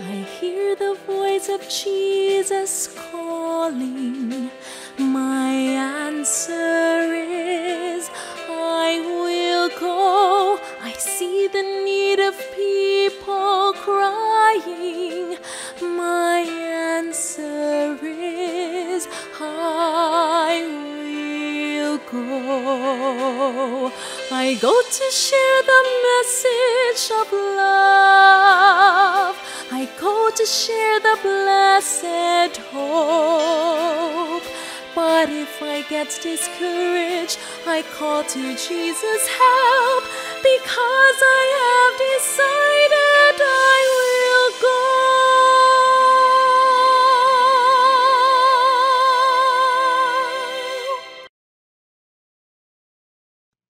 I hear the voice of Jesus calling. My answer is, I will go. I see the need of people crying. My answer is, I will go. I go to share the message of love. I go to share the blessed hope. But if I get discouraged, I call to Jesus' help, because I have decided I will go.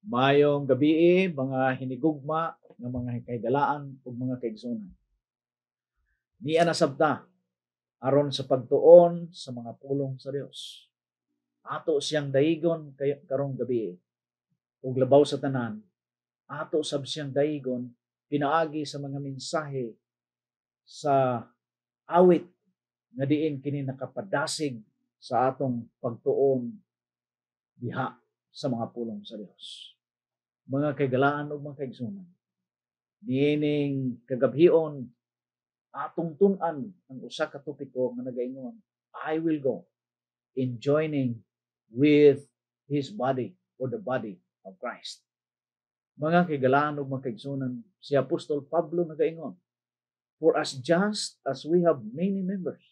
Mayong gabi, mga hinigugma ng mga kaigalaan ug mga kaigsunan. Niya nasabta aron sa pagtuon sa mga pulong sa Dios. Ato siyang daigon karong gabi. Ug labaw sa tanan, ato sab siyang daigon pinaagi sa mga mensahe sa awit nga diin kini nakapadasig sa atong pagtuon diha sa mga pulong sa Dios. Mga kaigalaan ug mga kaigsunan, diining kagabhion atong tun-an ang usa ka topiko nga nagaingon, I will go in joining with His body or the body of Christ. Mga kaigalaan ug mga kaigsunan, si Apostol Pablo nagaingon, for as just as we have many members,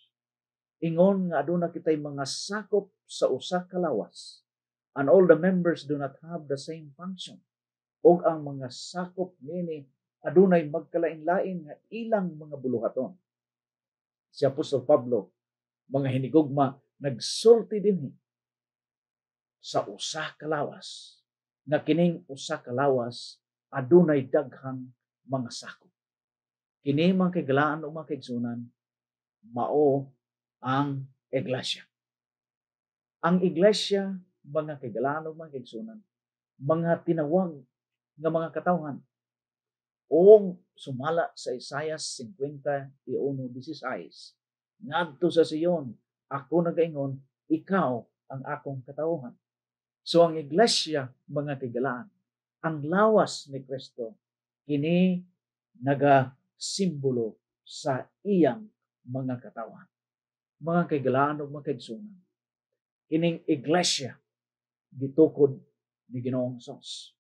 ingon nga aduna kitay mga sakop sa usa ka lawas, and all the members do not have the same function. Og ang mga sakop nini adunay magkalain-lain nga ilang mga buluhaton. Si Apostol Pablo, mga hinigugma, nagsulti dinhi sa usa ka lawas, nga kining usa ka lawas adunay daghang mga sakop. Kini mga kaigalaan o mga kaigsunan, mao ang iglesia. Ang iglesia, mga kaigalaan o mga kaigsunan, mga tinawag nga mga katawhan o sumala sa Isaias 51:16, ngadto sa Sion ako nagaingon, ikaw ang akong katawhan. So ang iglesia, mga kaigalaan, ang lawas ni Kristo, kini naga-simbolo sa iyang mga katawhan. Mga kaigalaan o mga kaigsunan, kining iglesia gitukod ni Ginoong Hesus.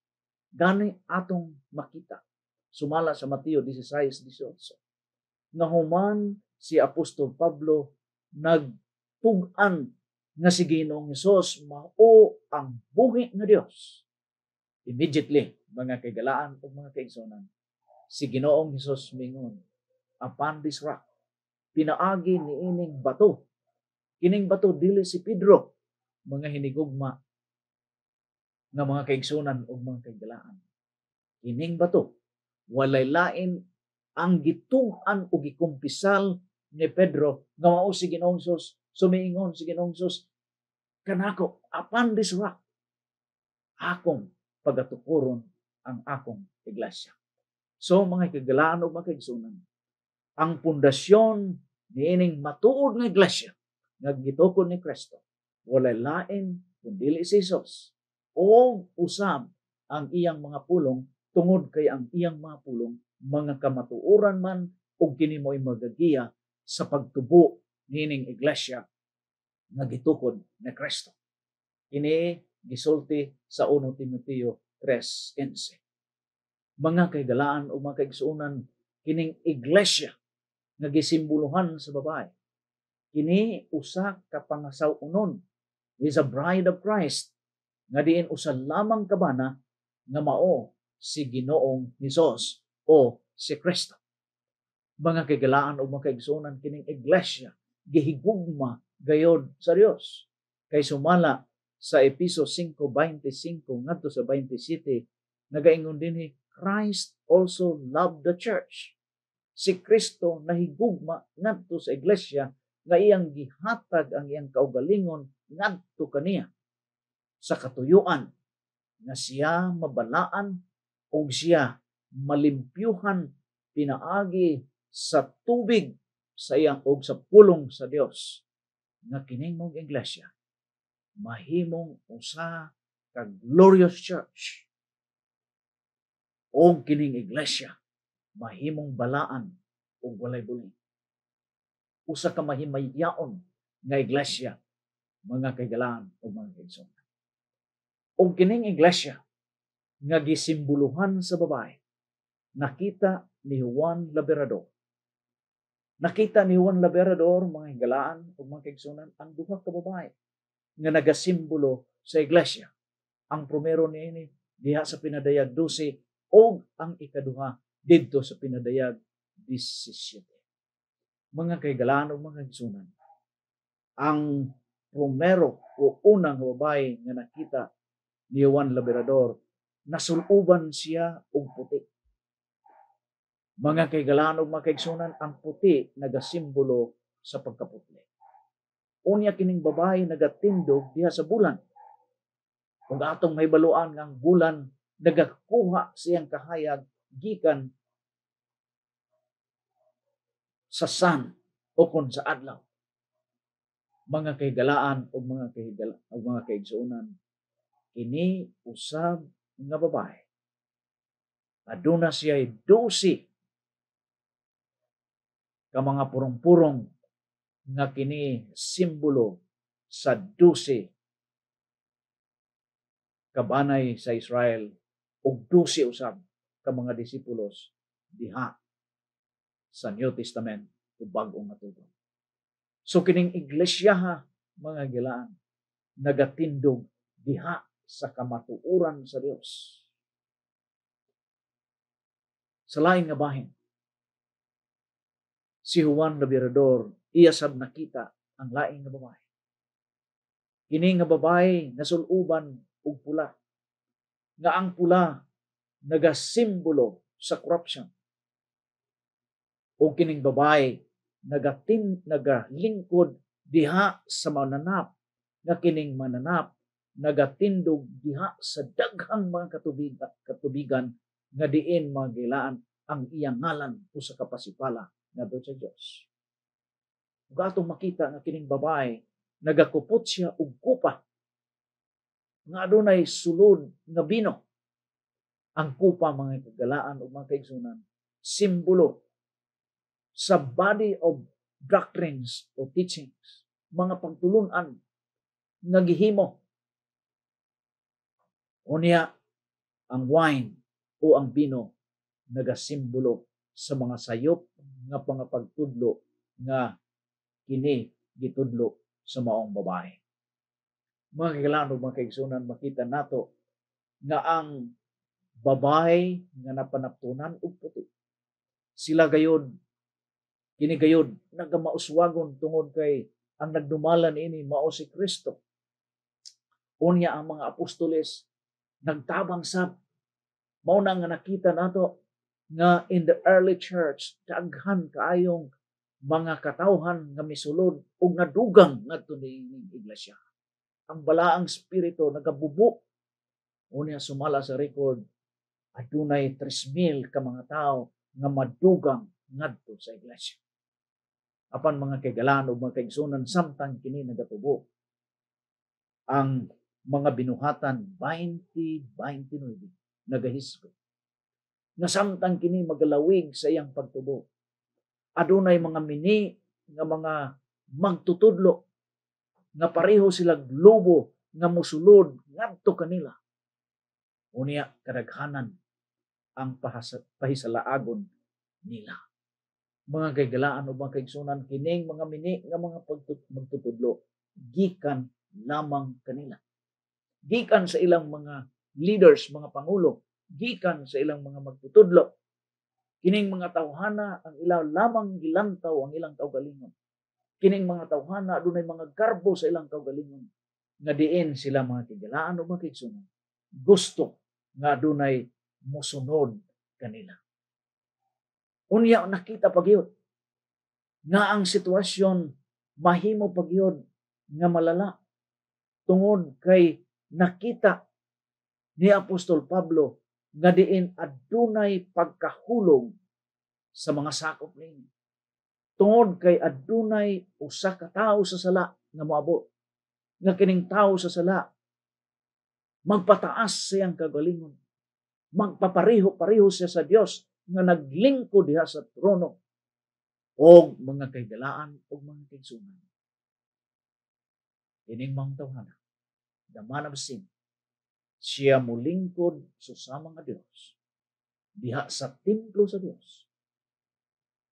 Gani atong makita sumala sa Mateo 16:18 nga human si Apostol Pablo nagtug-an nga si Ginoong Hesus mao ang buhi nga Dios. Immediately, mga kaigalaan o mga kaigsunan, si Ginoong Hesus mingon, upon this rock, pinaagi niining bato. Kining bato dili si Pedro, mga hinigugma nga mga kaigsunan o mga kaigalaan. Kining bato, walay lain ang gituan o gikumpisal ni Pedro nga mao si Ginoong Hesus. Sumiingon si Ginoong Hesus, kanako, upon this rock, akong pagatukuron ang akong iglesia. So mga kaigalaan o mga kaigsunan, ang pundasyon niining matuod nga iglesia nga gitukod ni Kristo, walay lain kundi si Hesus. O usab ang iyang mga pulong, tungod kay ang iyang mga pulong mga kamatuoran man o kini mo'y magagiya sa pagtubo nining iglesia nga gitukod ni Kristo. Kini gisulti sa 1 Timoteo 3:11. Mga kaigalaan o mga kaigsunan, kining iglesia nga gisimbolohan sa babae, kini usa ka pangasaw-unon, is a bride of Christ, nga diin usa lamang kabana nga mao si Ginoong Hesus o si Kristo. Mga kaigalaan o mga kaigsunan, kining iglesia gihigugma gayod sa Dios. Kay sumala sa Efesos 5:25 ngadto sa 27, nagaingon dinhi, Christ also loved the church. Si Kristo nahigugma ngadto sa iglesia nga iyang gihatag ang iyang kaugalingon ngadto kaniya sa katuyuan nga siya mabalaan o siya malimpyuhan pinaagi sa tubig sa iyang og sa pulong sa Dios nga kining mong iglesia mahimong usa ka glorious church o kining iglesia mahimong balaan og walay bulig. Usa ka mahimayaon nga iglesia, mga kaigalaan o mga kaigsunan. O kining iglesia nga gisimboluhan sa babae, nakita ni Juan Labrador. Nakita ni Juan Labrador, mga higalaan o mga kaigsunan, ang duha ka babae nga nagasimbolo sa iglesia. Ang primero niini diha sa pinadayag 12 o ang ikaduha didto sa pinadayag 17. Mga kaigalaan o mga kaigsunan, ang primero o unang babae nga nakita ni Juan Labrador, nasuluban siya og puti. Mga kaigalaan o mga kaigsunan, ang puti nagasimbolo sa pagkaputli. Unya kining babae nagatindog diha sa bulan. Kung atong may baluan nga ang bulan nagakuha siyang kahayag gikan sa sun o kon sa adlaw. Mga kaigalaan o mga kaigsunan, kini usab nga babae. Aduna siya 12 ka mga purong-purong nga kini simbolo sa 12 kabanay sa Israel o 12 usab ka mga disipulos diha sa New Testament o Bagong nga Tuig. So kining iglesia ha, mga gilaan, nagatindog diha sa kamatuoran sa Dios. Sa lain nga bahin, si Juan Labrador, iya sab nakita ang lain nga babae. Kini nga babae nasuluban og pula. Nga ang pula nagasimbolo sa corruption. O kining babae nagalingkod diha sa mananap, nga kining mananap nagatindog diha sa daghang mga katubigan nga diin mga gilaan ang iyang ngalan o sa kapasipala ngadto sa Dios. Ug atong makita nga kining babae nagakupot siya og kupa nga adunay sulod nga bino. Ang kupa, mga kagalaan o mga kaigsunan, simbolo sa body of doctrines o teachings, mga pagtulunan nga gihimo. Unya ang wine o ang bino nagasimbolo sa mga sayop nga pangapagtudlo nga kini gitudlo sa maong babae. Mga kailangan mga kaigsunan, makita nato nga ang babae nga napanaptunan og puti, sila gayud kini gayud nagamauswagon tungod kay ang nagdumalan ini mao si Kristo. Unya ang mga apostoles nagtabang sab. Mao na nga nakita nato nga in the early church daghan kaayong mga katawhan nga misulod ug nadugang ngadto niining iglesia. Ang balaang spirito nagabubo. Unya sumala sa record, adunay 3,000 ka mga tao nga madugang ngadto sa iglesia. Apan mga kaigalaan o mga kaigsunan, samtang kini nagatubo, ang mga binuhatan 20-29 nagahisgo. Nga samtang kini magalawig sa iyang pagtubo, adunay mga mini nga mga magtutudlo nga pareho sila lobo nga musulod ngadto kanila. Unya kadaghanan ang pahisalaagon nila. Mga kaigalaan o mga kaigsunan, kining mga mini nga mga magtutudlo gikan lamang kanila. Gikan sa ilang mga leaders, mga pangulo, gikan sa ilang mga magtutudlo. Kining mga tawhana ang ilaw lamang gilantaw ang ilang kaugalingon. Kining mga tawhana adunay mga garbo sa ilang kaugalingon nga diin sila mga kaigalaan o mga kaigsunan gusto nga adunay mosunod kanila. Unya nakita pagyud nga ang sitwasyon mahimo pagyud nga malala tungod kay nakita ni Apostol Pablo nga diin adunay pagkahulog sa mga sakop niini. tungod kay adunay usa ka tawo sa sala nga moabot, nga kining tawo sa sala magpataas siyang kagalingon, magpapareho-pareho siya sa Dios nga naglingkod diha sa trono og mga kaygalaan og mga kaigsunan. Ining mga tawhana, the man of sin, siya mulingkod sa mga Dios diha sa templo sa Dios.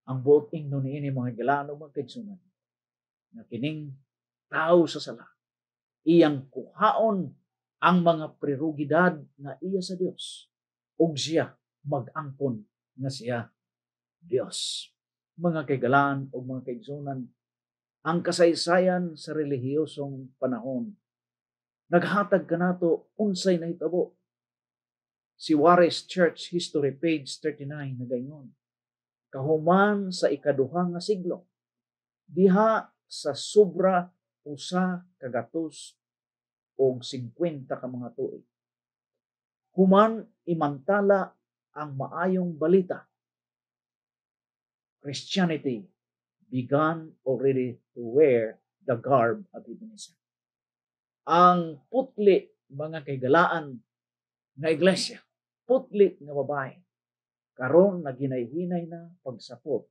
Ang buot ingnon niini mga kaygalaan og mga kaigsunan nga kining tawo sa sala iyang kuhaon ang mga prerogidad nga iya sa Dios ug siya mag-angkon nga siya Dios. Mga kaigalaan o mga kaigsunan, ang kasaysayan sa relihiyosong panahon naghatag kanato unsay nahitabo. Si Juarez Church History page 39 nagaingon, kahuman sa ikaduha nga siglo diha sa sobra usa ka gatos og 50 ka mga tuig, human imantala ang maayong balita, Christianity began already to wear the garb of heathenism. Ang putli mga kaygalaan nga iglesia, putli nga babae, karon naginay-hinay na pagsapot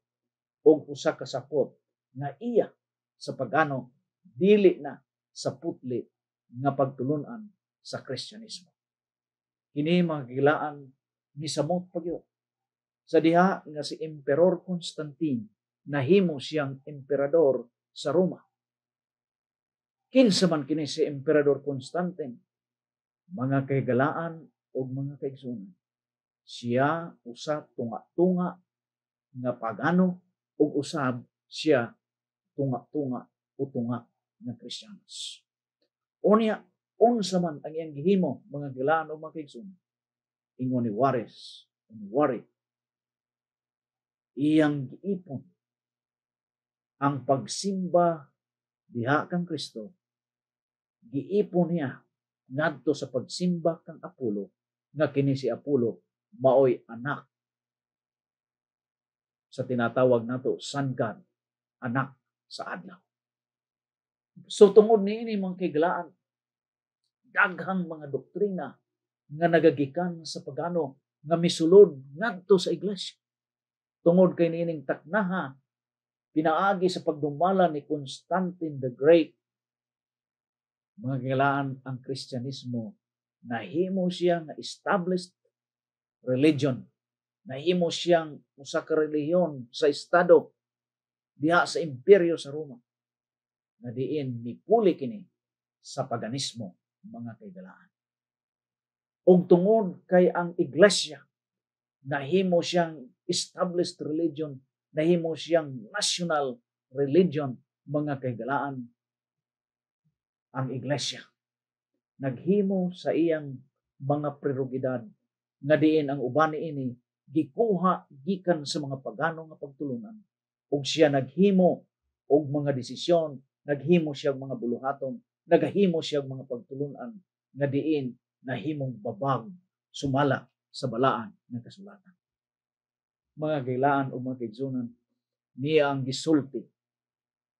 og usa ka sapot nga iya sa pagano dili na sa putli nga pagtulunan sa Kristyanismo. Kini mga kaygalaan misamot pagyo sa diha nga si Emperor Constantine nahimo siyang emperador sa Roma. Kinsa man kini si Emperador Constantine, mga kaygalaan o mga kaigsunan, siya usab tunga-tunga nga pagano ug usab siya tunga-tunga o tunga nga Kristiyanos. Unya, unsa man ang iyang gihimo mga kaygalaan o mga kaigsunan, ingon ni Juarez, iyang giipon ang pagsimba diha kang Kristo, giipon niya ngadto sa pagsimba kang Apollo, nga kini si Apollo maoy anak sa tinatawag nato sun god, anak sa adlaw. So tungod niini mga kaygalaan, daghang mga doktrina nga nagagikan sa pagano nga misulod ngadto sa iglesia. Tungod kay niining taknaha pinaagi sa pagdumala ni Constantine the Great, mga kailangan ang Kristyanismo nahimo siya nga established religion, nahimo siyang usa ka relihiyon sa estado diha sa imperyo sa Roma, na diin mipuli kini sa paganismo mga kaigalaan. Ug tungod kay ang iglesia nahimo siyang established religion, nahimo siyang national religion mga kaigalaan, ang iglesia naghimo sa iyang mga prerogidad nga diin ang uban niini gikuha gikan sa mga pagano nga pagtulunan, ug siya naghimo og mga desisyon, naghimo siya og mga buluhaton, naghimo siya og mga pagtulunan nga diin nahimong babag sumala sa balaan ng kasulatan. Mga kailaan o mga kaigsunan, niya ang gisulti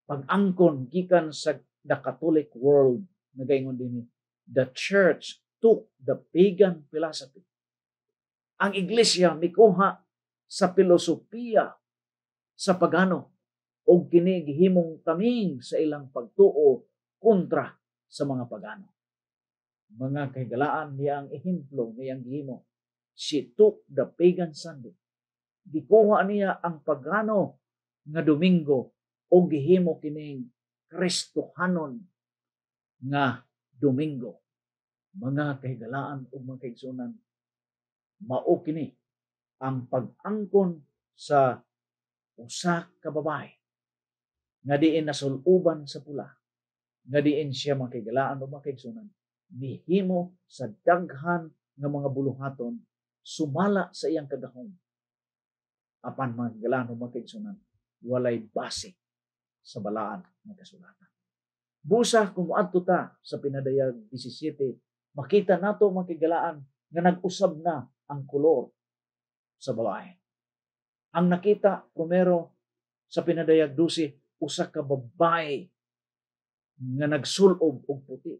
pag-angkon gikan sa the Catholic world, nagaingon din the church took the pagan philosophy. Ang iglesia mikuha sa filosofiya sa pagano o kini gihimong taming sa ilang pagtuo kontra sa mga pagano. Mga kaigalaan niya ang ehemplo niyang gihimo. She took the pagan Sunday. Gikuha niya ang pagano nga Domingo o gihimo kining Kristohanon nga Domingo. Mga kaigalaan o mga kaigsunan, mao kini ang pag-angkon sa usa ka babae nga diin nasuluban sa pula, nga diin siya mga kaigalaan o mga kaigsunan, nihimo sa daghan nga mga buluhaton sumala sa iyang kagahom. Apan mga kaigalaan o mga kaigsunan, walay base sa balaan ng kasulatan. Busa kung moadto ta sa pinadayag 17, makita nato mga kaigalaan nga nag-usab na ang kolor sa babae. Ang nakita primero sa pinadayag 12, usa ka babae nga nagsulob og puti.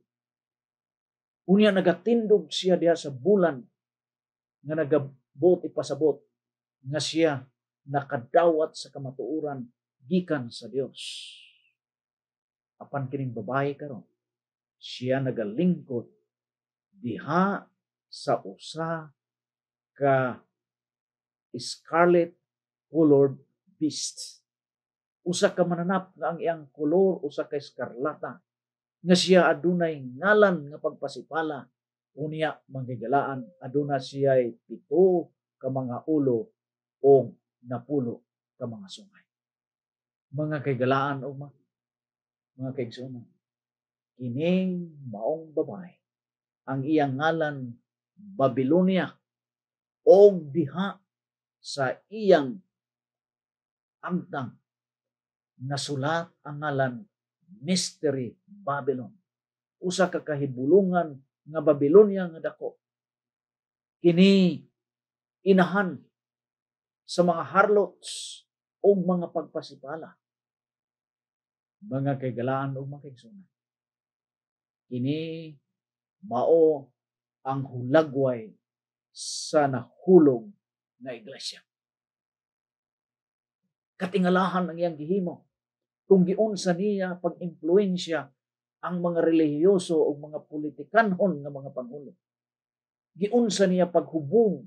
Unya nagatindog siya diha sa bulan nga nagabot ipasabot nga siya nakadawat sa kamatuoran gikan sa Dios. Apan kining babae karon, siya nagalingkod diha sa usa ka scarlet colored beast. Usa ka mananap nga ang iyang kolor usa ka eskarlata nga siya adunay ngalan nga pagpasipala. Unya manggigalaan aduna siya 7 ka mga ulo o napulo ka mga sungay. Mga kaigalaan o mga kaigsunan, kining maong babae ang iyang ngalan Babylonia o diha sa iyang amtang nasulat ang ngalan Mystery Babylon. Usa ka kahibulungan nga Babylonia nga dako. Kini inahan sa mga harlots o mga pagpasipala. Mga kaigalaan o mga kaigsunan, kini mao ang hulagway sa nahulog nga iglesia. Katingalahan ang iyang gihimo kung giunsa niya pag-impluwensya ang mga relihiyoso o mga politikanhon nga mga pangulo. Giunsa niya paghubog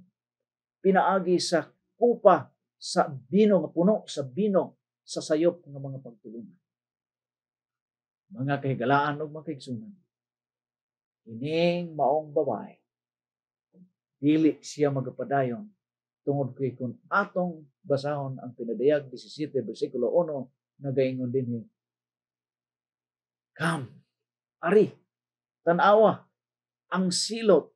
pinaagi sa kupa sa bino nga puno sa bino sa sayop nga mga pagtulungan. Mga kahigalaan o mga kaigsunan, ining maong babae, dili siya magapadayon tungod kay kung atong basahon ang pinadayag 17 versikulo 1 nagaingon dinhi, come, ari, tanawa ang silot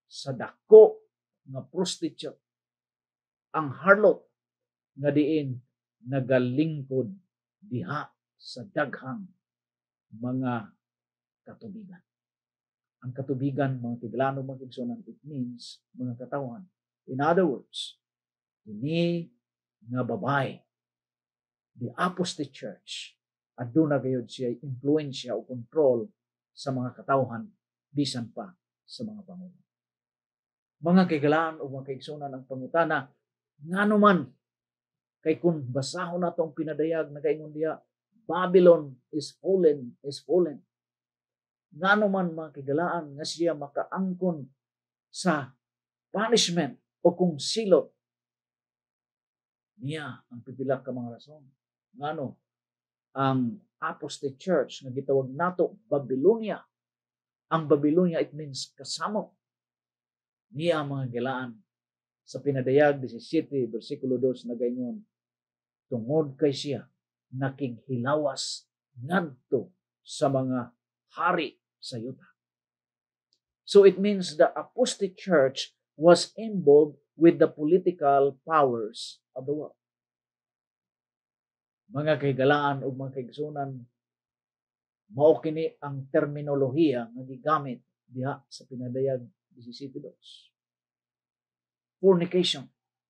sa dako nga prostitute, ang harlot nga diin nagalingkod diha sa daghang mga katubigan. Ang katubigan, mga tiglano, mga igsunan, it means mga katawan. In other words, ini nga babae, the apostate church, aduna gayud siya influensya o control sa mga katawhan bisan pa sa mga pangulo. Mga kaigalaan o mga kaigsunan ang pangutana, ngano man kay kung basahon natong pinadayag nagaingon diha, Babylon is fallen, is fallen. Ngano man mga kaigalaan nga siya makaangkon sa punishment o kung silot niya ang pipila ka mga rason. Ngano ang apostate church nga gitawag nato Babylonia. Ang Babylonia, it means kasamo. Niya mga kaigalaan sa pinadayag 17 versikulo 2 nagaingon, tungod kay siya nakighilawas ngadto sa mga hari sa yuta. So it means the apostate church was involved with the political powers of the world. Mga kahigalaan o mga kaigsunan, mao kini ang terminolohiya nga gigamit diha sa pinadayag 17:2. Fornication,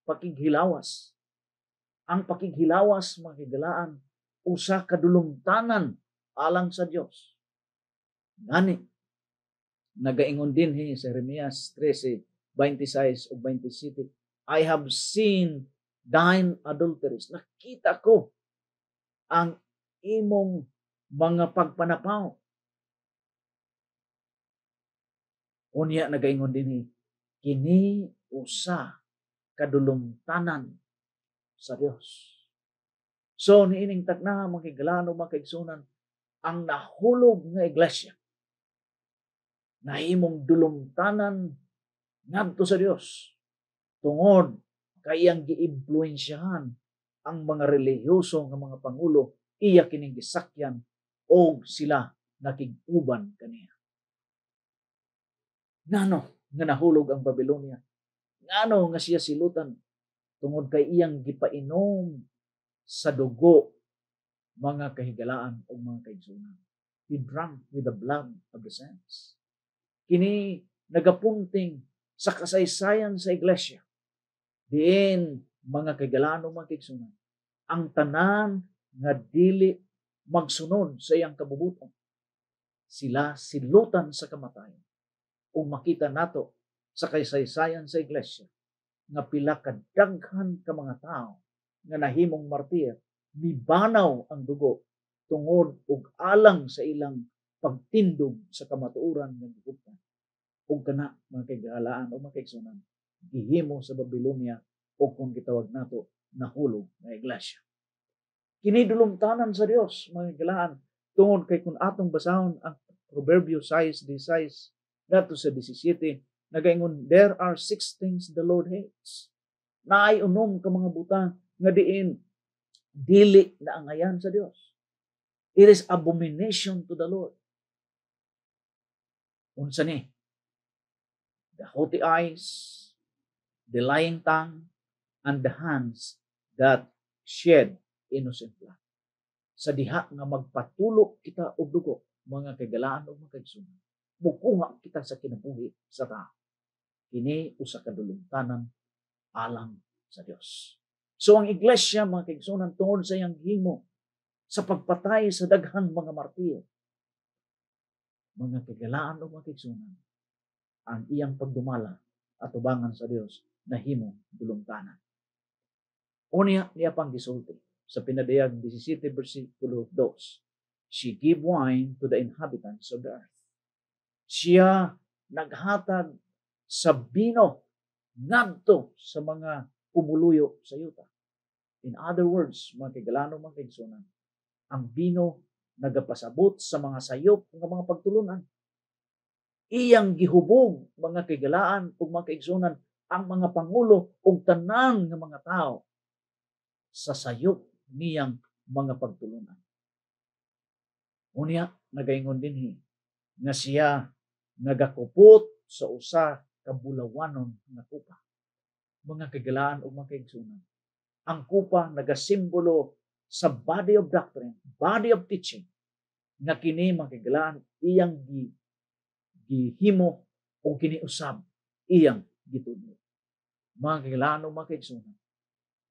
pakighilawas. Ang pakighilawas, mga kahigalaan, usa ka dulumtanan alang sa Dios. Ngani nagaingon dinhi sa Jeremias 13:26 o 27, I have seen thine adulteries. Nakita ko ang imong mga pagpanapaw. Unya nagaingon dinhi, kini usa kadulumtanan sa Dios. So niining tagna mga kahigalaan o mga kaigsunan, ang nahulog nga iglesia nahimong dulumtanan ngadto sa Dios tungod kay iyang giimpluwensyahan ang mga relihiyoso nga mga pangulo, iya kining gisakyan o sila nakig-uban kaniya. Ngano nga nahulog ang Babylonia? Ngano nga siya silutan? Tungod kay iyang gipainom sa dugo, mga kahigalaan o mga kaigsunan. He drank with the blood of the saints. Kini nagapunting sa kasaysayan sa iglesia. Diin, mga kahigalaan o mga kaigsunan, ang tanan nga dili magsunod sa iyang kabubuton. Sila silutan sa kamatayon. Kung makita nato sa kaysaysayan sa iglesia, nga pila ka daghan ka mga tao nga nahimong martir, mibanaw ang dugo tungod og alang sa ilang pagtindog sa kamatuoran nga gihuptan. Ug kana mga kaigalaan o mga kaigsunan, gihimo sa Babylonia o kung gitawag nato nahulog nga iglesia. Kini dulumtanan sa Dios mga kaigalaan, tungod kay kung atong basahon ang Proverbio 6:16 nato sa 17, nagaingon, there are 6 things the Lord hates. Naay unom ka mga butang nga diin dili na angayan sa Dios. It is abomination to the Lord. Unsa ni? The haughty eyes, the lying tongue, and the hands that shed innocent blood. Sa diha nga magpatulo kita og dugo, mga kagalaan o mga kaigsunan, mukunga kita sa kinabuhi sa tao. Kini usa ka dulumtanan alang sa Dios. So ang iglesia, mga kaigsunan, tungod sa iyang himo sa pagpatay sa daghang mga martir, mga kagalaan o mga kaigsunan, ang iyang pagdumala at tubangan sa Dios nahimo dulumtanan. Unya niya pang gisulti sa pinadayag 17 versikulo 2. She gave wine to the inhabitants of the earth. Siya naghatag sa bino ngadto sa mga pumuluyo sa yuta. In other words, mga kaigalano, mga kaigsunan, ang bino nagapasabot sa mga sayop ng mga pagtulunan. Iyang gihubog, mga kaigalaan o mga kaigsunan, ang mga pangulo o tanan ng mga tao sa sayop niyang mga pagtulunan. Unya, nagaingon dinhi nga siya nagakupot sa usa ka bulawanon nga kupa. Mga kaigalaan o mga kaigsunan, ang kupa nagasimbolo sa body of doctrine, body of teaching, nga kini mga kaigalaan iyang gihimo o kiniusab iyang gitudlo. Mga kaigalaan o mga kaigsunan,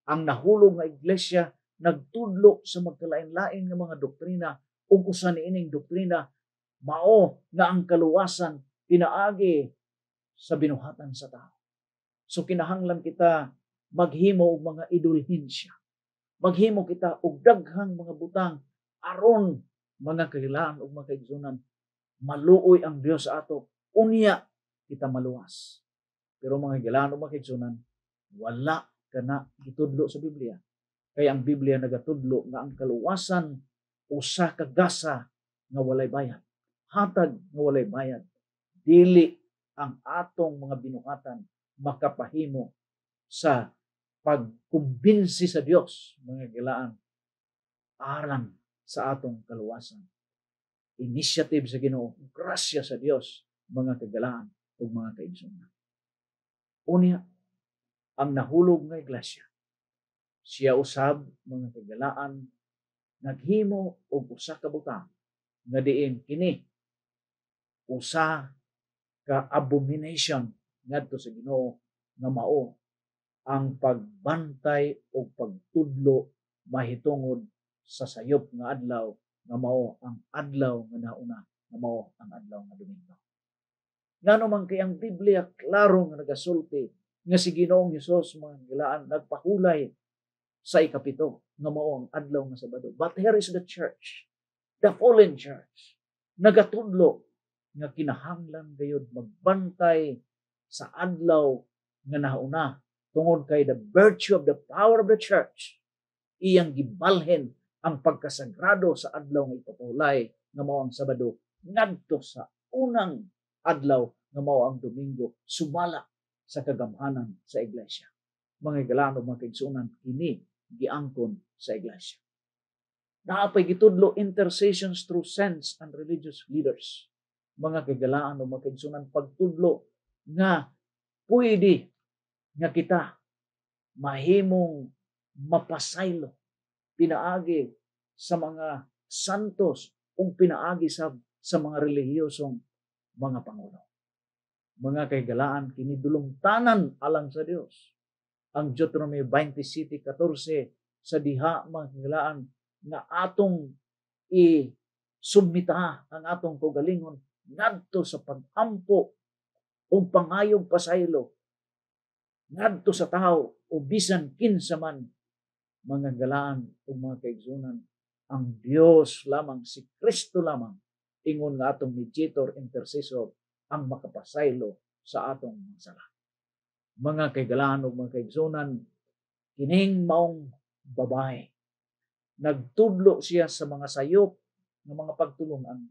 ang nahulog nga iglesia nagtudlo sa magkalain-lain nga mga doktrina ug usa niining doktrina mao nga ang kaluwasan pinaagi sa binuhatan sa tao. So kinahanglan kita maghimo og mga indulhensya. Maghimo kita og daghang mga butang aron mga kailangan ug mga kaigsunan maluoy ang Dios sa ato, unya kita maluwas. Pero mga kailangan ug mga kaigsunan, wala kana gitudlo sa Biblia. Kaya ang Biblia nagatudlo nga ang kaluwasan usa ka gasa nga walay bayad. Hatag nga walay bayad. Dili ang atong mga binuhatan makapahimo sa pagkumbinsi sa Dios, mga kailangan, aran sa atong kaluwasan. Initiative sa Ginoo, grasya sa Dios, mga kagalaan o mga kaigsunan. Unya, ang nahulog nga iglesia, siya usab, mga kagalaan, naghimo og usa ka butang nga diin kini usa ka abomination ngadto sa Ginoo nga mao ang pagbantay o pagtudlo mahitungod sa sayop nga adlaw nga mao ang adlaw nga nauna nga mao ang adlaw nga Domingo. Ngano man kay ang Biblia klaro nga nagasulti nga si Ginoong Hesus mga gilaan nagpahulay sa ikapito nga mao ang adlaw nga Sabado. But here is the church, the fallen church, nagatudlo nga kinahanglan gayud magbantay sa adlaw nga nauna tungod kay the virtue of the power of the church, iyang gibalhin ang pagkasagrado sa adlaw nga ipapahulay nga mao ang Sabado ngadto sa unang adlaw nga mao ang Domingo sumala sa kagamhanan sa iglesia. Mga kailangan mga kaigsunan, kini giangkon sa iglesia. Naapay gitudlo intercessions through saints and religious leaders. Mga kagalaan o mga kaigsunan, pagtudlo nga pwede nga kita mahimong mapasaylo pinaagi sa mga santos o pinaagi sa mga relihiyosong mga pangulo. Mga kaigalaan, kinidulong tanan alang sa Dios. Ang Deuteronomy 27:14 sa diha mga kagalaan nga atong i-submita ang atong kaugalingon ngadto sa pagampo o pangayong pasaylo ngadto sa tao o bisan kinsa man mga galaan o mga kaigsunan. Ang Dios lamang, si Kristo lamang, ingon nga atong mediator, intercessor, ang makapasaylo sa atong mga sala. Mga kaigalaan o mga kaigsunan, kining maong babae, nagtudlo siya sa mga sayop ng mga pagtulungan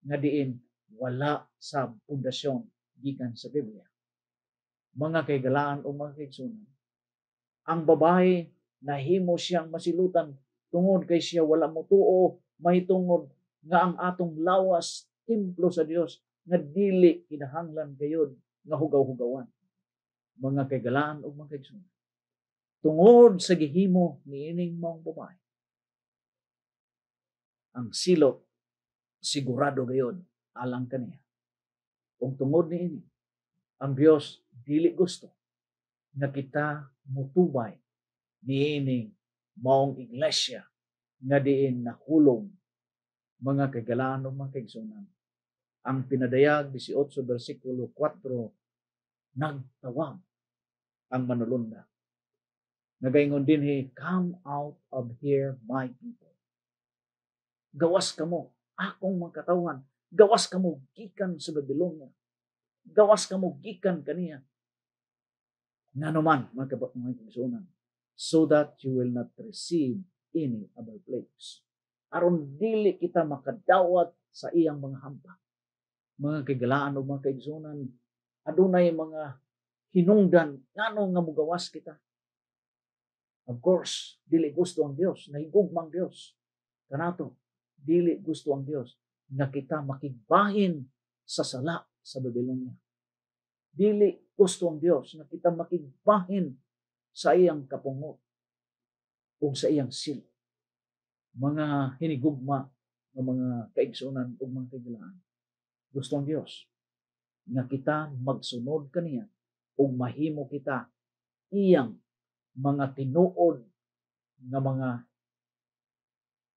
nga diin wala sa pundasyon gikan sa Biblia. Mga kaigalaan o mga kaigsunan, ang babae nahimo siyang masilutan tungod kay siya wala motuo mahitungod nga ang atong lawas templo sa Dios nga dili kinahanglan gayud nga hugaw-hugawan. Mga kaigalaan o mga kaigsunan, tungod sa gihimo niining maong babae, ang silot sigurado gayud alang kaniya. Kung tungod niini, ang Dios dili gusto nga kita mutubay niining maong iglesia nga diin nahulog. Mga kaigalaan o mga kaigsunan, ang pinadayag 18 versikulo 4, nagtawag ang manulunda. Nagaingon din, come out of here, my people. Gawas kamo, akong mga katawan. Gawas kamo gikan sa Babylonia. Gawas kamo gikan kaniya. Nga naman, mga kaigsunan, so that you will not receive any other plagues. Aron dili kita makadawat sa iyang mga hampa. Mga kaigalaan o mga kaigsunan, adunay mga hinungdan ngano nga mugawas kita. Of course, dili gusto ang Dios, nahigugmang Dios. Kanato, dili gusto ang Dios nga kita makigbahin sa sala sa Babylonia. Dili gusto ang Dios nga kita makigbahin sa iyang kapungot o sa iyang sil. Mga hinigugma ng mga kaigsunan o mga kaigalaan. Gusto ang Dios nga kita magsunod kaniya o mahimo kita iyang mga tinuod nga mga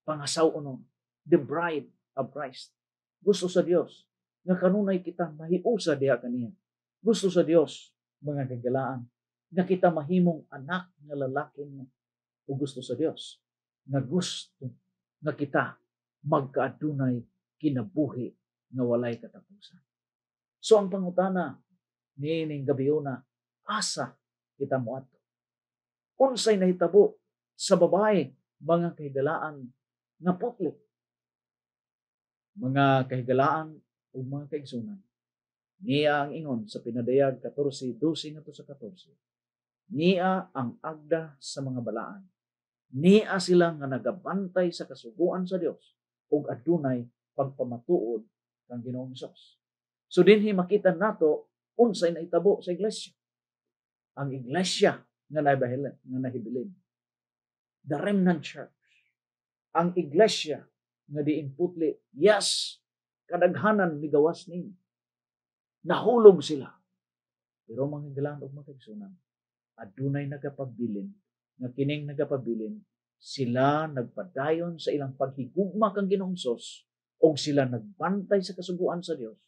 pangasaw-unon, the bride of Christ. Gusto sa Dios nga kanunay kita mahiusa diha kaniya. Gusto sa Dios, mga kaigalaan, nga kita mahimong anak nga lalaki niya. O gusto sa Dios nga gusto nga kita magkaadunay kinabuhi nga walay katapusan. So ang pangutana niining gabiuna, asa kita moadto? Unsay nahitabo sa babae, mga kahigalaan nga putli? Mga kahigalaan o mga kaigsunan, niya ang ingon sa pinadayag 14:12 ngadto sa 14. Niya ang agda sa mga balaan. Niya sila nga nagabantay sa kasuguan sa Dios ug adunay pagpamatuod kang Ginoong Hesus. So dinhi makita nato unsay nahitabo sa iglesia. Ang iglesia nga nahibilin. The remnant church. Ang iglesia nga diin putli, yes, kadaghanan migawas nini. Nahulog sila. Pero mga higalaan o mga kaigsunan, adunay nagapabilin, nga kining nagapabilin, sila nagpadayon sa ilang paghigugma kang Ginoong Hesus, o sila nagbantay sa kasuguan sa Dios,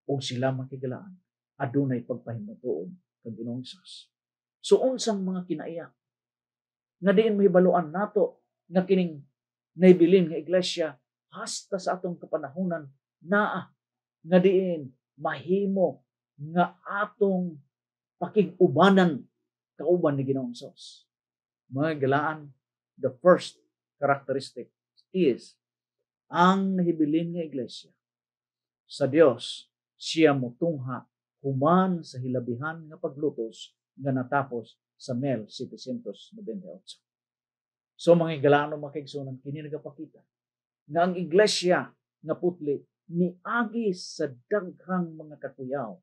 o sila makigalaan, adunay pagpahimatuon kang Ginoong Hesus. So unsang mga kinaiya, nga diin mahibaluan nato, nga kining naibilin nga iglesia, hasta sa atong kapanahunan, naa, nga diin mahimo, nga atong pakigubanan kauban ni Ginoong Hesus. Mga galaan, the first characteristic is ang nahibilin nga iglesia sa Dios, siya motungha human sa hilabihan nga paglutos nga natapos sa 1798. So mga galaan o mga kaigsunan, kini nagapakita nga ang iglesia nga putli niagi sa daghang mga katuyaw,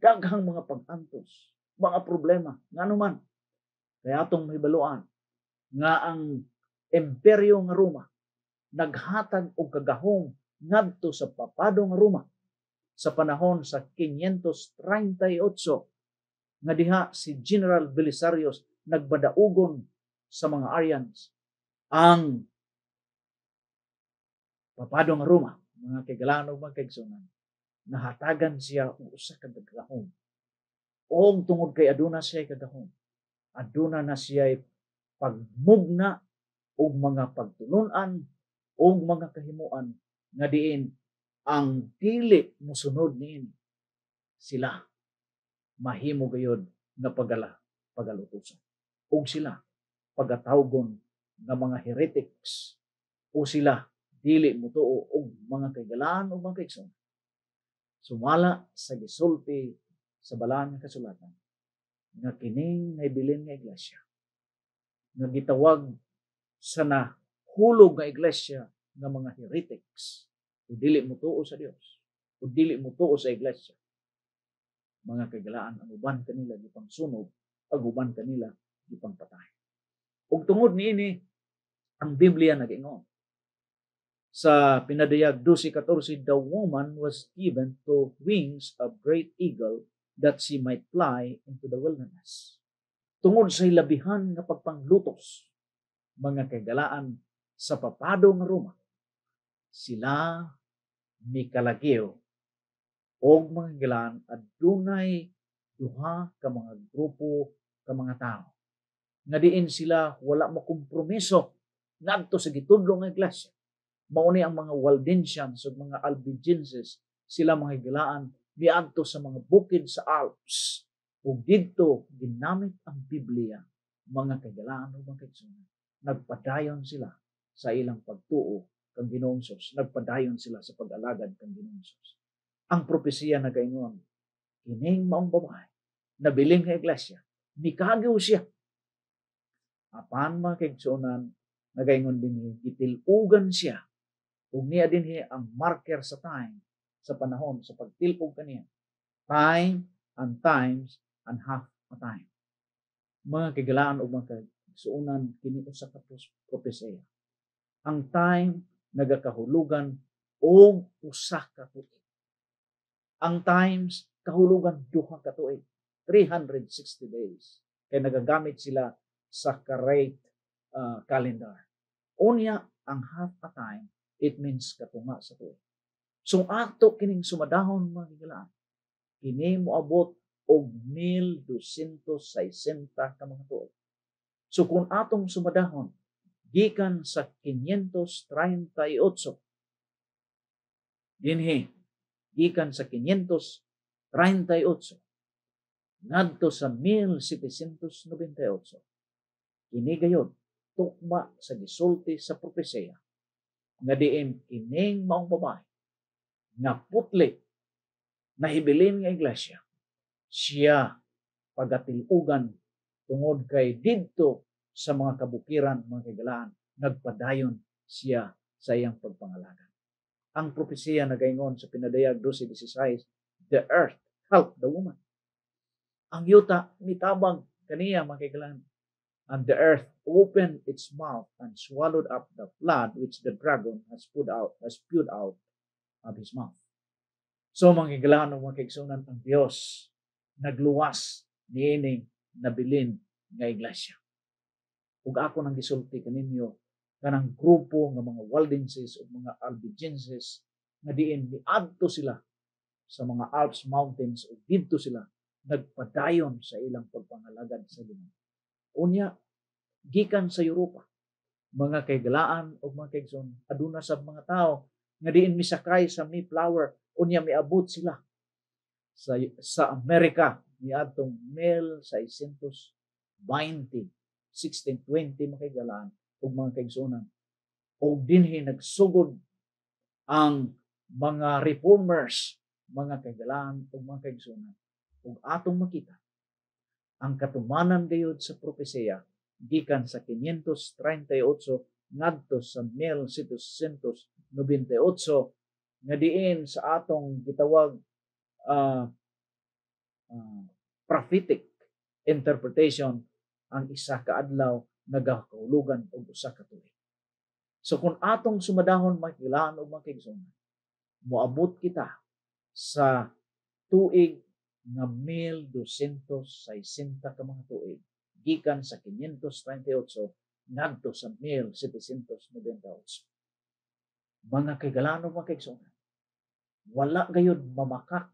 daghang mga pag-antos, mga problema, nga naman. Kaya atong mahibaluan nga ang imperyo nga Roma naghatag og kagahom ngadto sa papado nga Roma sa panahon sa 538 nga diha si General Belisarius nagbadaugon sa mga Aryans ang papadong Roma, mga kaigalaan o mga kaigsunan, nahatagan siya og usa ka dagahom. O tungod kay aduna siya kadahom, aduna na siya pagmugna og mga pagtulunan o mga kahimuan nga diin ang dili mosunod niini sila mahimo gayud nga pagalutosan. O sila pagatawgon nga mga heretics o sila dili mutuo og mga kaigalaan o mga kaigsunan. Sumala sa gisulti sa balaan nga kasulatan nga kining naibilin nga iglesia nga gitawag sa nahulog nga iglesia nga mga heretics o dili mutuo sa Dios o dili mutuo sa iglesia, mga kaigalaan ang uban kanila gipang sunog, ang uban kanila gipang patay. Ug tungod niini ang Biblia nag-ingon sa pinadayag 12:14, the woman was given to wings of great eagle that she might fly into the wilderness. Tungod sa ilabihan nga pagpanglutos, mga kaigalaan sa papado nga Roma, sila mikalagyo og mga kaigalaan adunay duha ka mga grupo ka mga tao nga diin sila wala makompromiso ngadto sa gitudlo nga iglesia. Mao ni ang mga Waldensians ug mga Albigenses, sila mga kaigalaan miadto sa mga bukid sa Alps ug didto ginamit ang Biblia, mga kaigalaan ug mga kaigsunan. Nagpadayon sila sa ilang pagtuo kang Ginoong Hesus, nagpadayon sila sa pag-alagad kang Ginoong Hesus. Ang propesiya nagaingon, kining maong babae nabiling nga iglesia, mikagaw siya. Apan mga kaigsunan, nagaingon din gitilugan siya ug niya dinhi ang marker sa time, sa panahon sa pagtilog kaniya, time and times and half a time. Mga kaigalaan ug mga kaigsunan, kini usa ka propesiya. Ang time nagakahulugan og usa ka tuig. Ang times kahulugan duha ka tuig, 360 days. Kay nagagamit sila sa Karate calendar. Unya ang half a time, it means katunga sa tuig. So ato kining sumadahon mga kaigalaan, kini moabot og 1260 ka mga tuig. So kung atong sumadahon gikan sa 538 dinhi, gikan sa 538 ngadto sa 1798, kini gayud tukma sa gisulti sa propesiya nga diin kining maong babae nga putli nahibilin nga iglesia, siya pagatilugan tungod kay didto sa mga kabukiran, mga kaigalaan, nagpadayon siya sa iyang pagpangalaga. Ang propesiya nagaingon sa pinadayag 12:16, the earth helped the woman. Ang yuta mitabang kaniya, mga kaigalaan, and the earth opened its mouth and swallowed up the flood which the dragon has spewed out of his mouth. So mga kaigalaan, mga kaigsunan, ang Dios nagluwas niining nabilin nga iglesia. Ug ako nang gisulti kaninyo kanang grupo nga mga Waldenses o mga Albigenses nga diin miadto sila sa mga Alps mountains ug didto sila nagpadayon sa ilang pagpangalagad sa Ginoo. Unya gikan sa Europa, mga kaigalaan o mga kaigsoon, aduna sa mga tao nga diin misakay sa Mayflower, unya miabot sila sa Amerika niadtong 1620 mga kaigalaan ug mga kaigsuonan. Og dinhi nagsugod ang mga reformers, mga kaigalaan ug mga kaigsuonan. Ug atong makita ang katumanan gayud sa propesiya gikan sa 538 ngadto sa 1798 nga diin sa atong gitawag prophetic interpretation, ang isa ka adlaw nagakahulugan og usa ka tuig. So kung atong sumadahon makilaan og mga kaigsuonan, moabot kita sa tuig nga 1260 ka mga tuig gikan sa 538 ngadto sa 1798. Mga kaigalano, mga kaigsunan, wala gayud mamakak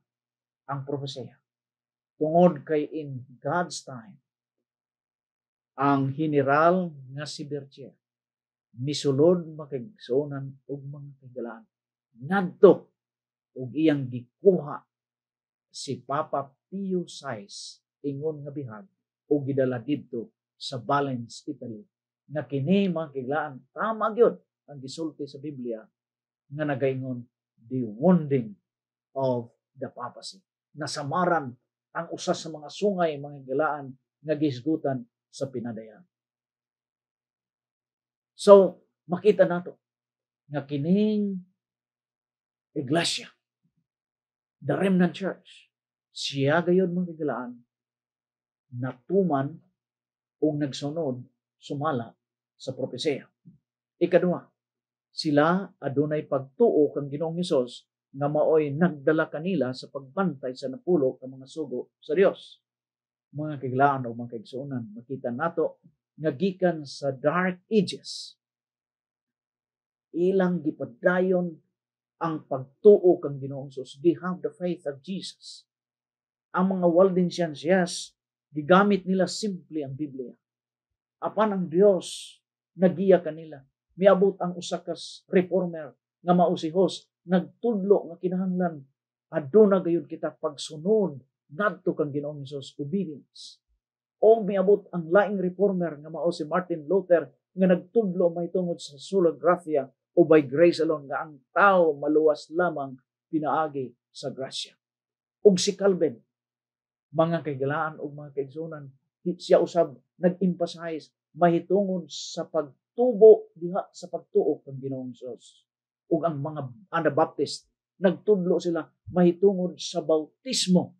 ang propesya. Tungod kay in God's time, ang general nga si Bertier misulod makigsunan og mga kaigalaan ngadto og iyang gikuha si Papa Pio VI ingon nga bihag o gidala didto sa Valence, Italy, nga kini mga kaigalaan tama gyud ang gisulti sa Biblia nga nagaingon the wounding of the papacy. Nasamaran ang usa sa mga sungay, mga kaigalaan nga gisgutan sa pinadayan. So, makita nato nga kining iglesia, the remnant church, siya gayon mga kaigalaan natuman o nagsunod sumala sa propesya. Ikaduha, sila adunay pagtuo kang Ginoong Hesus nga maoy nagdala kanila sa pagbantay sa napulo ka mga sugo sa Dios. Mga kaigalaan o mga kaigsuonan, makita nato nga gikan sa dark ages ilang gipadayon ang pagtuo kang Ginoong Hesus. They have the faith of Jesus. Ang mga Waldensians, yes, gigamit nila simple ang Biblia. Apan ang Dios nagiya kanila. Miabot ang usa ka reformer nga mao si Hus, nagtudlo nga kinahanglan aduna gayud kita pagsunod ngadto kang Ginoong Hesus, obedience. O miabot ang laing reformer nga mao si Martin Luther nga nagtudlo mahitungod sa sola gratia o by grace alone nga ang tao maluwas lamang pinaagi sa grasya. Ug si Calvin, mga kaigalaan o mga kaigsunan, siya usab nag-emphasize mahitungod sa pagtubo diha sa pagtuo kang Ginoong Hesus. Ug ang mga Anabaptist nagtudlo sila mahitungod sa bautismo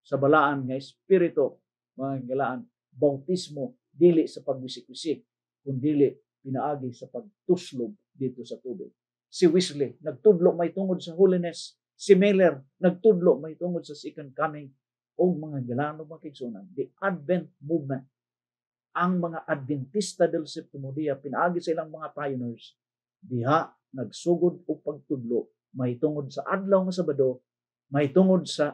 sa balaan nga espiritu, mga kaigalaan, bautismo dili sa pagwisik-wisik kundi pinaagi sa pagtuslog dito sa tubig. Si Wesley nagtudlo mahitungod sa holiness. Si Miller nagtudlo mahitungod sa second coming. O mga galano mga kaigsunan, the Advent movement, ang mga Adventista del Septimo Dia, pinaagi sa ilang mga pioneers, diha nagsugod o pagtudlo mahitungod sa adlaw nga Sabado, mahitungod sa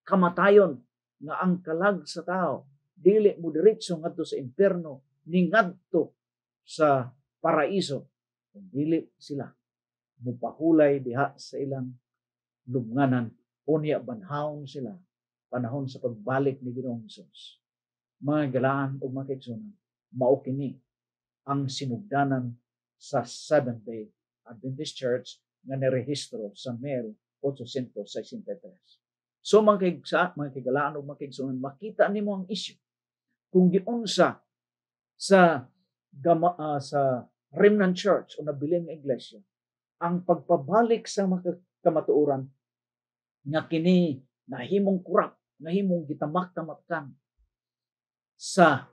kamatayon nga ang kalag sa tao dili mo diretso ngadto sa impierno ni ngadto sa paraiso, dili sila mupahulay diha sa ilang lubnganan, unya banhaon sila panahon sa pagbalik ni Ginoong Hesus. Mga galaan o mga kaigsunan, mao kini ang sinugdanan sa Seventh-day Adventist Church nga nirehistro sa 1863. So mga kaigalaan o mga kaigsunan, makita nimo ang issue kung giunsa sa remnant church o nabiling nga iglesia ang pagpabalik sa mga kamatuoran nga kini nahimong kurap, nahimong gitamak-tamakkan sa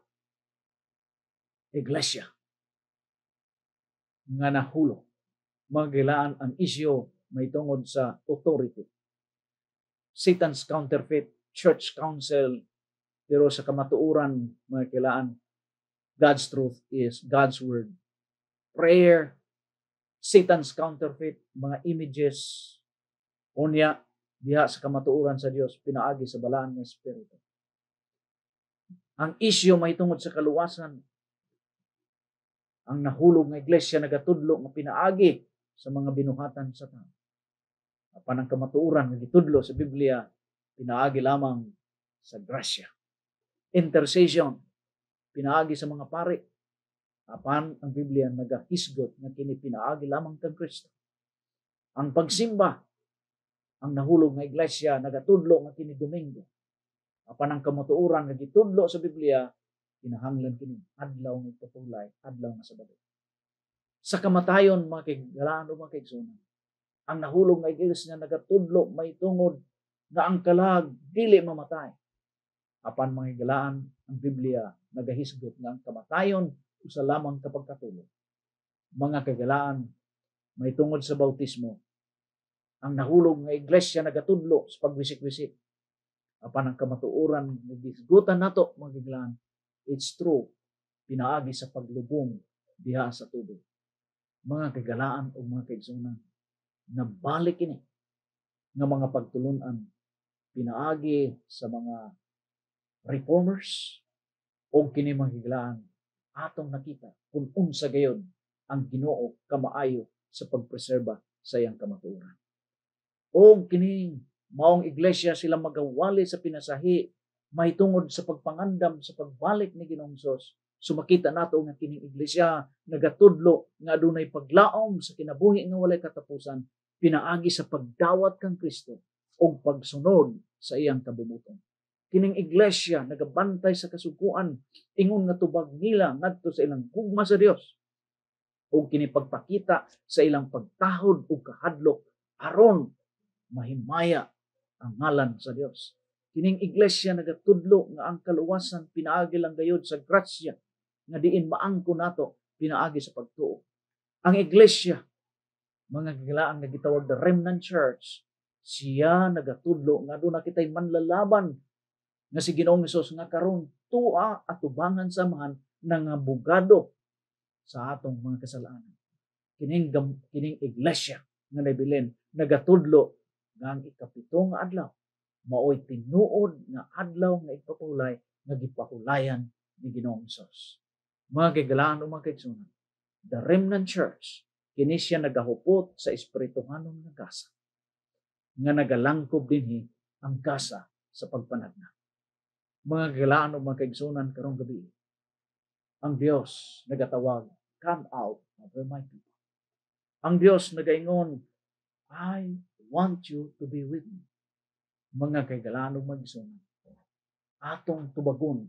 iglesia nga nahulo. Magilaan ang isyu may tungod sa authority. Satan's counterfeit, church council, pero sa kamatuoran, magilaan, God's truth is God's word. Prayer, Satan's counterfeit, mga images, unya, diha sa kamatuoran sa Dios pinaagi sa balaan nga espiritu. Ang isyu may tungod sa kaluwasan, ang nahulog nga iglesia nagatudlo nga pinaagi sa mga binuhatan sa tao. Apan ang kamatuoran nga gitudlo sa Biblia pinaagi lamang sa grasya. Intercession pinaagi sa mga pari. Apan ang Biblia nagahisgot nga kini pinaagi lamang kang Kristo. Ang pagsimba, ang nahulog nga iglesia nagatudlo nga kini Domingo. Apan ang kamatuoran nga gitudlo sa Biblia kinahanglan kini adlaw nga pagpulay, adlaw nga Sabado. Sa kamatayon mga kaigalaan o mga kaigsunan, ang nahulog nga iglesia nagatudlo may tungod nga ang kalag dili mamatay. Apan mga kaigalaan, ang Biblia nagahisgot nga ang kamatayon usa lamang kapag katulog. Mga kaigalaan, may tungod sa bautismo, ang nahulog nga iglesia nagatudlo sa pagwisik-wisik. Apan ang kamatuoran nagisgutan nato mga kaigalaan, It's true, pinaagi sa paglubong diha sa tubig. Mga kagalaan o mga kaigsunan, nabalik ini nga mga pagtulunan pinaagi sa mga reformers o kini mga kagalaan atong nakita kung unsa gayon ang Ginoo kamaayo sa pagpreserba sa iyang kamatuoran. O kining maong iglesia sila magawali sa pinasahi mahitungod sa pagpangandam sa pagbalik ni Ginoong Hesus. So makita nato nga kining iglesia nagatudlo nga adunay paglaom sa kinabuhi nga walay katapusan pinaagi sa pagdawat kang Kristo o pagsunod sa iyang kabumuton. Kining iglesia nagabantay sa kasuguan ingon nga tubag nila ngadto sa ilang gugma sa Dios o kini pagpakita sa ilang pagtahod o kahadlok aron mahimaya ang ngalan sa Dios. Kining iglesia nagatudlo nga ang kaluwasan pinaagi lang gayud sa grasya nga diin maangko nato pinaagi sa pagtuo. Ang iglesia mga gilaan nga gitawag the remnant church, siya nagatudlo nga aduna kitay manlalaban nga si Ginoong Hesus nga karon tua at tubangan samahan nangabugado sa atong mga kasalanan. Kining iglesia nga nabilin nagatudlo nga ang ikapito nga adlaw maoy tinuod nga adlaw nga ipapulay nga gipahulayan ni Ginoong Hesus. Mga kagalaan o mga kaigsunan, the remnant church kini siya nagahupot sa espirituhanon nga gasa nga nagalangkob dinhi ang gasa sa pagpanagna. Mga kagalaan o mga kaigsunan karong gabi, ang Dios nagatawag, come out over my people. Ang Dios nagaingon, I want you to be with me. Mga kagalaan o mga kaigsunan, atong tubagon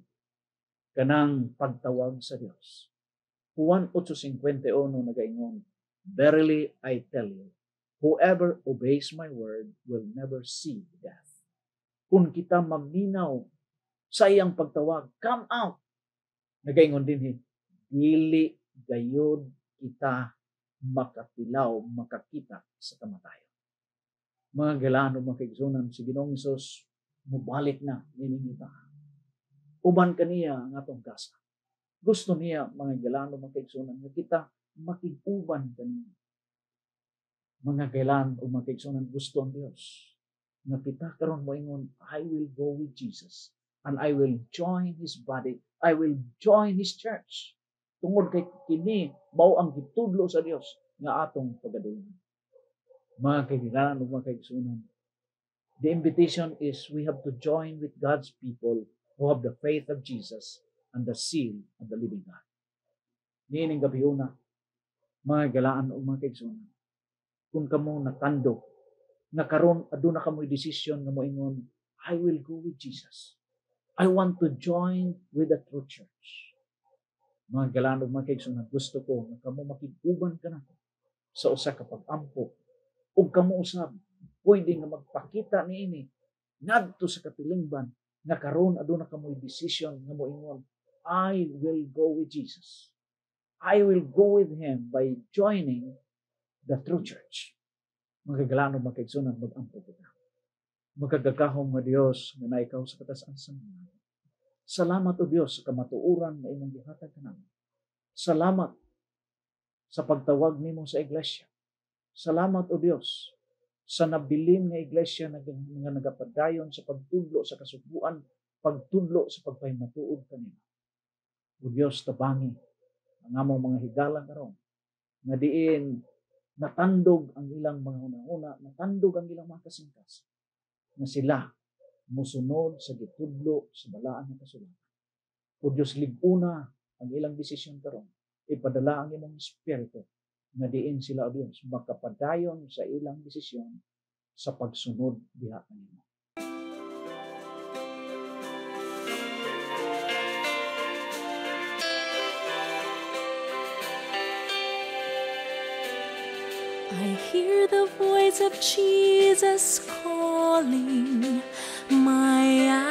kanang pagtawag sa Dios. Juan 8:51 nagaingon, verily I tell you, whoever obeys my word will never see death. Kung kita maminaw sa iyang pagtawag, come out. Nagaingon din, dili gayud kita makatilaw, makakita sa kamatayon. Mga galaan o mga kaigsunan, si Ginoong Hesus mubalik na niningita. Uban kaniya ang atong gasa. Gusto niya mga galaan o mga kaigsunan nga kita makiguban kaniya. Mga galaan o mga kaigsunan, gusto ang Dios nga kita karon moingon, I will go with Jesus and I will join His body. I will join His church. Tungod kay kini mao ang gitudlo sa Dios nga atong pagadulungan. Mga kaibigan ug mga kaigsunan, the invitation is we have to join with God's people who have the faith of Jesus and the seal of the living God. Niining gabi una, mga galaan ug mga kaigsunan, kung kamo natando nga karon aduna kamoy desisyon nga moingon, I will go with Jesus. I want to join with the true church. Mga galaan ug mga kaigsunan, gusto ko nga kamo makiguban kanako sa usa ka pag-ampo ug kamo usab pwede nga magpakita niini ngadto sa katilingban nga karon aduna kamoy decision nga moingon, I will go with Jesus. I will go with Him by joining the true church. Mga kagalaan ug mga kaigsunan, mag-ampo kita. Magkagakahom nga Dios nga naikaw sa katasan sa mga. Salamat o Dios sa kamatuoran na imong gihatag kanamo. Salamat sa pagtawag nimo sa iglesia. Salamat o Dios sa nabilin nga iglesia nga nagapadayon sa pagtudlo sa kasubuan, pagtudlo sa pagpahimatuod kanimo. O Dios, tabangi ang among mga higala karon nga diin natandog ang ilang mga una-una, natandog ang ilang mga kasingkas na sila musunod sa gitudlo sa balaan ng kasulatan. O Diyos, liguna ang ilang desisyon karon, ipadala ang imong espiritu nga diin sila o Diyos makapadayon sa ilang desisyon sa pagsunod diha kanimo. I hear the voice of Jesus calling. My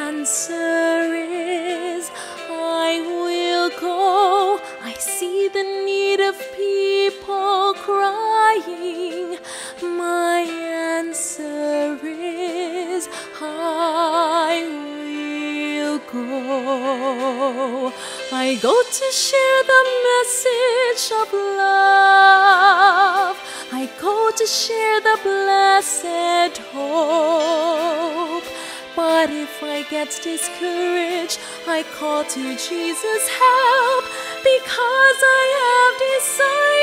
answer is, I will go. I see the need of people crying. My answer is, I will go. I go to share the message of love. I go to share the blessed hope. But if I get discouraged, I call to Jesus' help, because I have decided